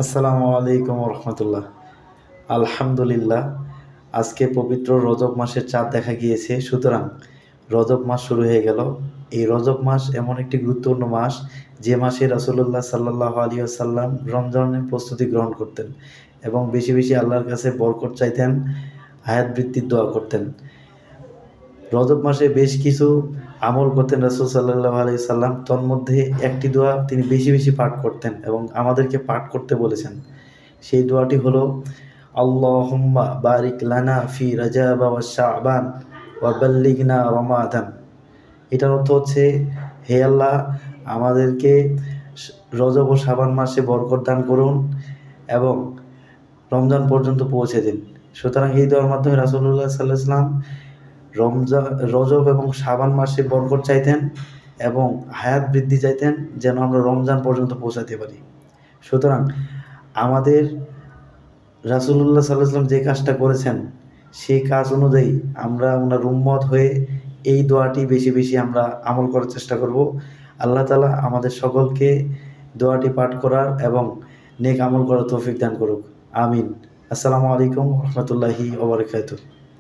আসসালামু আলাইকুম রহমতুল্লাহ। আলহামদুলিল্লাহ, আজকে পবিত্র রজব মাসের চাঁদ দেখা গিয়েছে। সুতরাং রজব মাস শুরু হয়ে গেল। এই রজব মাস এমন একটি গুরুত্বপূর্ণ মাস, যে মাসে রাসূলুল্লাহ সাল্লাল্লাহু আলাইহি ওয়াসাল্লাম রমজানের প্রস্তুতি গ্রহণ করতেন এবং বেশি বেশি আল্লাহর কাছে বরকত চাইতেন, হায়াত বৃদ্ধির দোয়া করতেন। রজব মাসে বেশ কিছু আমল করতেন রাসূল সাল্লাল্লাহু আলাইহি সাল্লাম। তন্মধ্যে একটি দোয়া তিনি বেশি বেশি পাঠ করতেন এবং আমাদেরকে পাঠ করতে বলেছেন। সেই দোয়াটি হলো, আল্লাহুম্মা বারিক লানা ফি রাজাব ওয়া শাবান ওয়া বাল্লিগনা রমাদান। এটার অর্থ হচ্ছে, হে আল্লাহ, আমাদেরকে রজব ও শাবান মাসে বরকত দান করুন এবং রমজান পর্যন্ত পৌঁছে দিন। সুতরাং এই দোয়ার মাধ্যমে রাসূলুল্লাহ সাল্লাল্লাহু আলাইহি ওয়াসাল্লাম রমজান, রজব এবং শাবান মাসে বরকত চাইতেন এবং হায়াত বৃদ্ধি চাইতেন, যেন আমরা রমজান পর্যন্ত পৌঁছাতে পারি। সুতরাং আমাদের রাসূলুল্লাহ সাল্লাল্লাহু আলাইহি ওয়াসাল্লাম যে কাজটা করেছেন, সেই কাজ অনুযায়ী আমরা ওনার উম্মত হয়ে এই দোয়াটি বেশি বেশি আমরা আমল করার চেষ্টা করব। আল্লাহ তাআলা আমাদের সকলকে দোয়াটি পাঠ করার এবং নেক আমল করার তৌফিক দান করুক। আমিন। আসসালামু আলাইকুম ওয়া রাহমাতুল্লাহি ওয়া বারাকাতুহু।